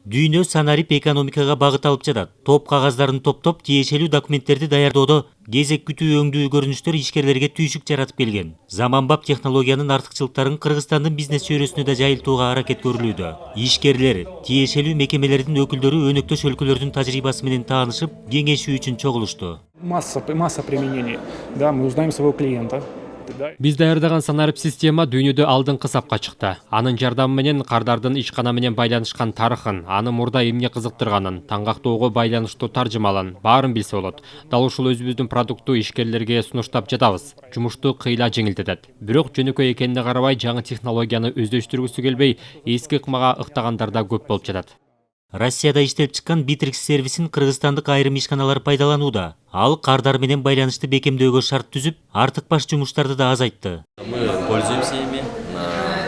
Дүйнө санарип экономикага багыт алып жатат. Топ кагаздарын топтоп, тиешелүү документтерди даярдоодо кезек күтүү өңдүү көрүнүштөр ишкерлерге түйшүк жаратып келген. Заманбап технологиянын артыкчылыктарын Кыргызстандын бизнес чөйрөсүнө да жайылтууга аракет көрүлүүдө. Ишкерлер, тиешелүү мекемелердин өкүлдөрү өнөктөш өлкөлөрдүн тажрыйбасы менен таанышып, кеңешүү үчүн чогулушту. Масса применений. Да, мы узнаем своего клиента. Биз даярдаган санарип система дүйнөдө алдыңкы сапка чыкты. Анын жардамы менен кардардын ишкана менен байланышкан тарыхын, аны мурда эмне кызыктырганын, таңгактоого байланыштуу таржымалын баарын билсе болот. Дал ушул өзүбүздүн продуктту ишкерлерге сунуштап жатабыз. Жумушту кыйла жеңилдетет. Бирок жөнөкөй экенине карабай жаңы технологияны өздөштүргүсү келбей, эски ыкмага ыктагандар да көп болуп жатат. Россияда иштелип чыккан Bittrex сервисин кыргызстандык айрым ишканалар пайдаланууда. Ал кардар менен байланышты бекемдөөгө шарт түзүп, артык баш жумуштарды да азайтты. Мы пользуемся ими,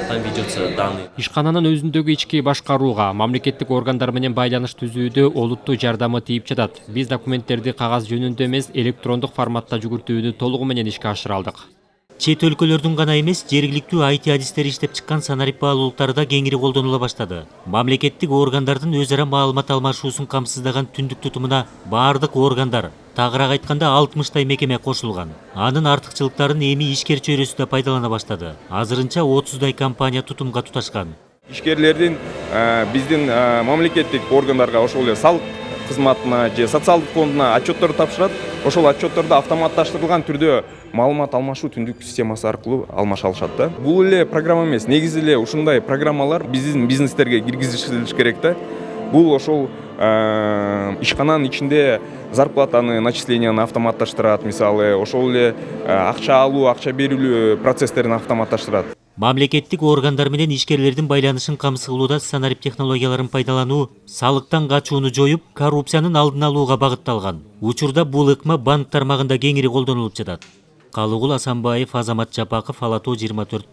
там ведется данные. Ишкананын өзүндөгү ички башкарууга, мамлекеттик органдар менен байланыш түзүүдө олуттуу жардамы тийип жатат. Биз документтерди кагаз жөнүндө эмес, электрондук форматта жүгүртүүнү толугу менен ишке ашыра алдык. Чет өлкөлөрдүн гана эмес, жергиликтүү IT адистери иштеп чыккан санарип баалуулуктары да кеңири колдонула баштады. Мамлекеттик органдардын өз ара маалымат алмашуусун камсыздаган түндүк тутумуна баардык органдар, тагыраак айтканда 60 мекеме кошулган. Анын артыкчылыктарын эми ишкер чөйрөсү да пайдалана баштады. Азырынча 30 компания тутумга туташкан. Ишкерлердин биздин мамлекеттик органдарга ошол эле салык кызматына же социалдык фондуна отчеттор тапшырат. Ошол отчетторду автоматташтырылган түрдө маалымат алмашуу түндүк системасы аркылуу алмаша алышат да. Бул эле программа эмес, негизи эле ушундай программалар биздин бизнестерге киргизилиш керек да. Бул ошол ишкананын ичинде зарплатаны, начисленияны автоматташтырат, мисалы, ошол эле акча алуу, акча берүү процесстерин автоматташтырат. Мамлекеттик органдар менен ишкерлердин байланышын камсыз санарип технологияларын пайдалануу салыктан качууну жоюп, коррупциянын алдын алууга багытталган. Учурда бул ыкма банк тармагында кеңири колдонулуп жатат. Калыгул Асанбаев, Азамат Жапаков, Ала Тоо 24.